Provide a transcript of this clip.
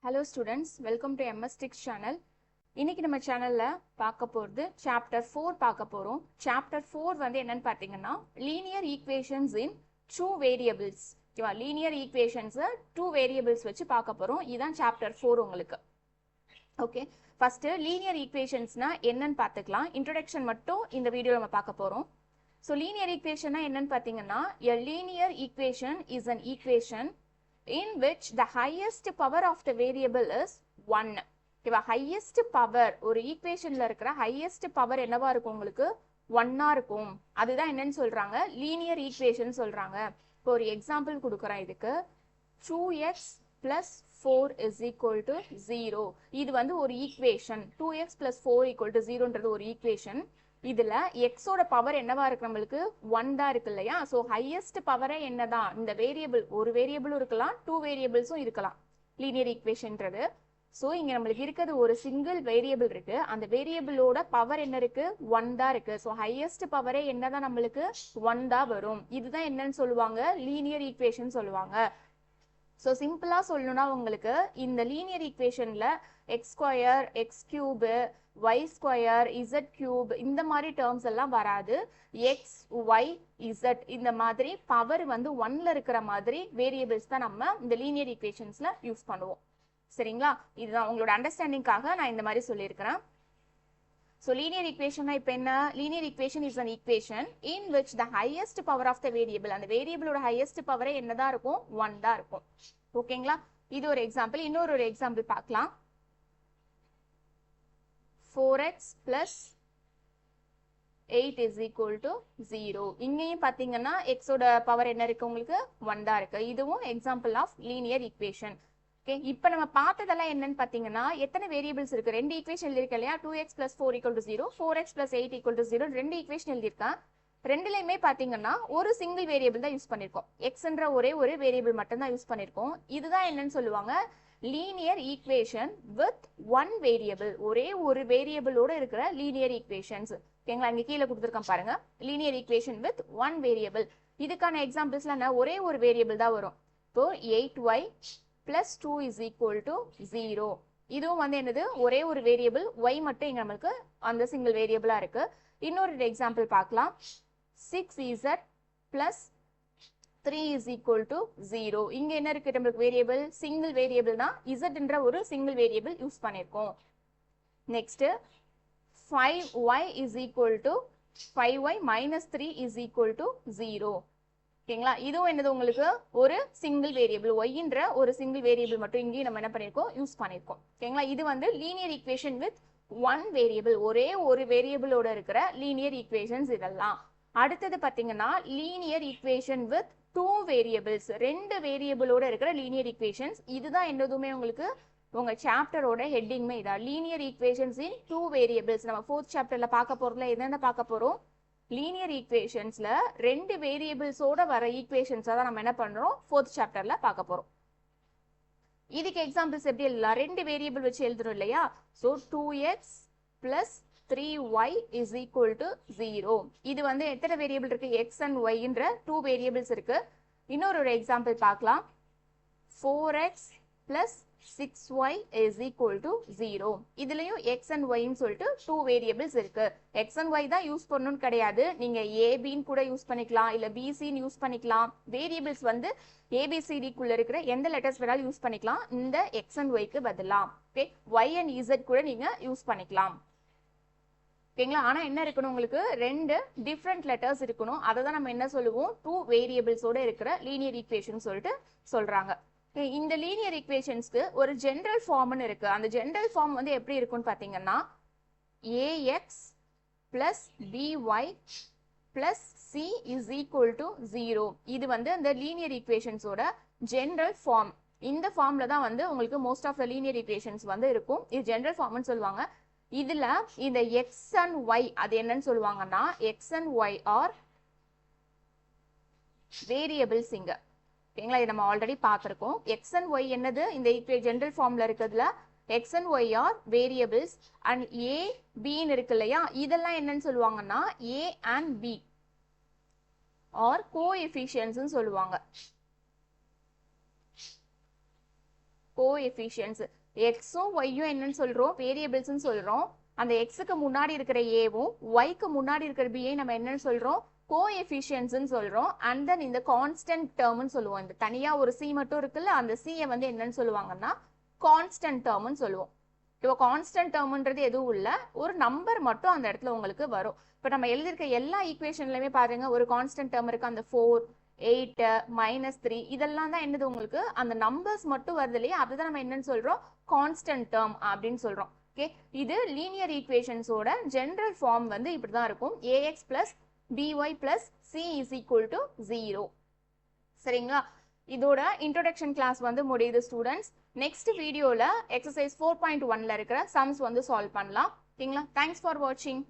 Hello students, welcome to MS Tricks channel. இன்னைக்கு நம்ம சேனல்ல பார்க்க போறது chapter 4 பார்க்க போறோம். chapter 4 வந்து என்னன்னு பாத்தீங்கன்னா linear equations in two variables. ஓகேவா? linear equations two variables வச்சு பார்க்க போறோம். இதான் chapter 4 உங்களுக்கு. ஓகே. ஃபர்ஸ்ட் linear equationsனா என்னன்னு பார்த்துக்கலாம். introduction மட்டும் இந்த வீடியோல நம்ம பார்க்க போறோம். So linear equationனா என்னன்னு பாத்தீங்கன்னா a linear equation is an equation in which the highest power of the variable is 1. ஓகேவா? highest power ஒரு ஈக்குவேஷன்ல இருக்கிற highest power என்னவா இருக்கும் உங்களுக்கு 1 இருக்கும். அதுதான் என்னன்னு சொல்றாங்க linear equation சொல்றாங்க. இப்போ ஒரு எக்ஸாம்பிள் கொடுக்கறேன் இதுக்கு 2x plus 4 is equal to 0. இது வந்து ஒரு equation 2x plus 4 equal to 0ன்றது ஒரு ஈக்குவேஷன். இதுல x ஓட பவர் என்னவா இருக்கு நம்மளுக்கு 1 தான் இருக்கு இல்லையா? சோ ஹையஸ்ட் பவரே என்னதான் இந்த வேரியபிள் ஒரு வேரியபிளும் இருக்கலாம் டூ வேரியபிள்ஸும் இருக்கலாம் லீனியர் ஈக்குவேஷன்ன்றது. சோ இங்க நம்மளுக்கு இருக்கிறது ஒரு சிங்கிள் வேரியபிள் இருக்கு. அந்த வேரியபிளோட பவர் என்ன இருக்கு 1 தான் இருக்கு. சோ ஹையஸ்ட் பவரே என்னதான் நம்மளுக்கு 1 தான் வரும். இதுதான் என்னன்னு சொல்லுவாங்க லீனியர் ஈக்குவேஷன் சொல்லுவாங்க. சோ சிம்பிளா சொல்லணும்னா உங்களுக்கு இந்த லீனியர் ஈக்குவேஷன்ல X square X cube y square z cube இந்த மாதிரி டேர்ம்ஸ் எல்லாம் வராது. x y z இந்த மாதிரி பவர் வந்து 1ல இருக்கிற மாதிரி வேரியபிள்ஸ் தான் நம்ம இந்த லீனியர் ஈக்குவேஷன்ஸ்ல யூஸ் பண்ணுவோம். சரிங்களா? இதுதான் உங்களோட அண்டர்ஸ்டாண்டிங்காக நான் இந்த மாதிரி சொல்லியிருக்கிறேன். So linear equation இப்ப என்ன? linear equation is an equation in which the highest power of the variable அந்த வேரியபிளோட highest power என்னதான் இருக்கும் 1 தான் இருக்கும். ஓகேங்களா? இது ஒரு எக்ஸாம்பிள். இன்னொரு ஒரு எக்ஸாம்பிள் பார்க்கலாம். 4x plus 8 is equal to 0. இங்கேயும் பாத்தீங்கன்னா x ஓட பவர் என்ன இருக்கு உங்களுக்கு 1 தான் இருக்கு. இதுவும் example of linear equation. Okay, இப்போ நம்ம பார்த்ததெல்லாம் என்னன்னு பாத்தீங்கன்னா எத்தனை வேரியபிள்ஸ் இருக்கு ரெண்டு ஈக்குவேஷன் இருக்கு இல்லையா? 2x plus 4 equal to 0 4x plus 8 equal to 0 ரெண்டு ஈக்குவேஷன் எழுதியிருக்கேன். ரெண்டுலயுமே பாத்தீங்கன்னா ஒரு சிங்கிள் வேரியபிள் தான் யூஸ் பண்ணிருக்கோம். எக்ஸ்ன்ற ஒரே ஒரு வேரியபிள் மட்டும் தான் யூஸ் பண்ணிருக்கோம். இதுதான் என்னன்னு சொல்லுவாங்க linear equation with one variable. ஒரே ஒரு வேரியபிளோட இருக்கிற லீனியர் ஈக்குவேஷன்ஸ். ஓகேங்களா? இங்க கீழே கொடுத்துருக்கேன் பாருங்க linear equation with one variable. இதுக்கான எக்ஸாம்பிள்ஸ்ல என்ன ஒரே ஒரு வேரியபிள் தான் வரும். இப்போ 8y plus 2 is equal to 0. இதுவும் வந்து என்னது ஒரே ஒரு வேரியபிள் y மட்டும் இங்க நமக்கு அந்த சிங்கிள் வேரியபிளா இருக்கு. இன்னொரு எக்ஸாம்பிள் பார்க்கலாம். 6z plus 3 is equal to 0. இங்க என்ன இருக்கு நமக்கு வேரியபிள் சிங்கிள் வேரியபிள் தான் zன்ற ஒரு சிங்கிள் வேரியபிள் யூஸ் பண்ணிருக்கோம். Next 5y is equal to 5y minus 3 is equal to 0. ஓகேங்களா? இதுவும் என்னது உங்களுக்கு ஒரு சிங்கிள் வேரியபிள் ஒய்ன்ற ஒரு சிங்கிள் வேரியபிள் மட்டும் இங்கேயும் நம்ம என்ன பண்ணிருக்கோம் யூஸ் பண்ணிருக்கோம். ஓகேங்களா? இது வந்து linear equation with one variable ஒரே ஒரு வேரியபிளோட இருக்கிற லீனியர் ஈக்குவேஷன்ஸ் இதெல்லாம். அடுத்தது பாத்தீங்கன்னா linear equation with two variables ரெண்டு வேரியபிளோட இருக்கிற லீனியர் ஈக்குவேஷன்ஸ். இதுதான் என்னதுமே உங்களுக்கு உங்க சாப்டரோட ஹெட்டிங்மே இதான் linear equations in two variables. நம்ம 4th சாப்டர்ல பார்க்க போறதுல என்னென்ன பார்க்க போறோம் லீனியர் ஈக்குவேஷன்ஸ்ல ரெண்டு வேரியபிள்ஸோட வர ஈக்குவேஷன்ஸா தான் நம்ம என்ன பண்றோம் 4th சாப்டர்ல பார்க்க போறோம். இதுக்கு எக்ஸாம்பிள்ஸ் எப்படி எழுதலாம்? ரெண்டு வேரியபிள் வச்சு எழுதுறோம் இல்லையா? So 2x plus 3y is equal to 0. இது வந்து எத்தனை வேரியபிள் இருக்கு x and y ன்ற டூ வேரியபிள்ஸ் இருக்கு. இன்னொரு ஒரு எக்ஸாம்பிள் பார்க்கலாம். 4x plus 6y is equal to 0. இதுலயும் x and y ன்னு சொல்லிட்டு டூ வேரியபிள்ஸ் இருக்கு. x and y தான் யூஸ் பண்ணணும்னு கிடையாது. நீங்க a b ன்னு கூட யூஸ் பண்ணிக்கலாம் இல்ல b c ன்னு யூஸ் பண்ணிக்கலாம். வேரியபிள்ஸ் வந்து a b c d குள்ள இருக்கிற எந்த லெட்டர்ஸ் வேணாலும் யூஸ் பண்ணிக்கலாம் இந்த x and y க்கு பதிலா. ஓகே, y and z கூட நீங்க யூஸ் பண்ணிக்கலாம். ஓகேங்களா? ஆனா என்ன இருக்கணும் உங்களுக்கு ரெண்டு டிஃப்ரெண்ட் லெட்டர்ஸ் இருக்கணும். அதை தான் நம்ம என்ன சொல்லுவோம் டூ வேரியபிள்ஸோட இருக்கிற லீனியர் ஈக்குவேஷன் சொல்லிட்டு சொல்றாங்க. இந்த லீனியர் ஈக்குவேஷன்ஸ்க்கு ஒரு ஜெனரல் ஃபார்ம்னு இருக்கு. அந்த ஜெனரல் ஃபார்ம் வந்து எப்படி இருக்கும்னு பாத்தீங்கன்னா ax plus by plus c is equal to 0. இது வந்து அந்த லீனியர் ஈக்குவேஷன்ஸோட ஜெனரல் ஃபார்ம். இந்த ஃபார்ம்ல தான் வந்து உங்களுக்கு most of the linear equations வந்து இருக்கும். இது ஜெனரல் ஃபார்ம்னு சொல்லுவாங்க. இதுல இந்த x and y அது என்னன்னு சொல்லுவாங்கன்னா x and y are variables இங்க. ஓகேங்களா? இது நம்ம ஆல்ரெடி பார்த்திருக்கோம். x and y என்னது இந்த ஜெனரல் ஃபார்ம்ல இருக்கிறதுல x and y are variables and a b ன்னு இருக்கு இல்லையா? இதெல்லாம் என்னன்னு சொல்லுவாங்கன்னா a and b are coefficients சொல்லுவாங்க. கோஎஃபிஷியன்ட்ஸ். எக்ஸும் ஒய்யும் என்னன்னு சொல்றோம், வேரியபிள்ஸ்னு சொல்றோம். அந்த எக்ஸுக்கு முன்னாடி இருக்கிற ஏவும் ஒய்க்கு முன்னாடி இருக்கிற பியை நம்ம என்னன்னு சொல்றோம், கோஎஃபிஷியன்ட்ஸ்னு சொல்றோம். அண்ட் தென் இந்த கான்ஸ்டன்ட் டேர்ம்னு சொல்லுவோம். இந்த தனியா ஒரு சி மட்டும் இருக்குல்ல, அந்த சியை வந்து என்னன்னு சொல்லுவாங்கன்னா கான்ஸ்டன்ட் டேர்ம்னு சொல்லுவோம். இப்போ கான்ஸ்டன்ட் டேர்ம்ன்றது எதுவும் இல்லை, ஒரு நம்பர் மட்டும் அந்த இடத்துல உங்களுக்கு வரும். இப்போ நம்ம எழுதியிருக்க எல்லா ஈக்குவேஷன்லையுமே பாருங்க ஒரு கான்ஸ்டன்ட் டேர்ம் இருக்கு. அந்த 4, 8, -3 இதெல்லாம் தான் என்னது உங்களுக்கு அந்த நம்பர்ஸ் மட்டும் வருது இல்லையா, அதுதான் நம்ம என்னன்னு சொல்றோம், கான்ஸ்டன்ட் டேர்ம் அப்படின்னு சொல்றோம். ஓகே, இது லீனியர் ஈக்குவேஷன்ஸோட ஜெனரல் ஃபார்ம் வந்து இப்படி தான் இருக்கும். ax plus by plus c is equal to 0. சரிங்களா? இதோட இன்ட்ரோடக்ஷன் கிளாஸ் வந்து முடியுது ஸ்டூடெண்ட்ஸ். நெக்ஸ்ட் வீடியோல எக்ஸசைஸ் 4.1ல இருக்கிற சம்ஸ் வந்து சால்வ் பண்ணலாம். ஓகேங்களா? தேங்க்ஸ் ஃபார் வாட்சிங்.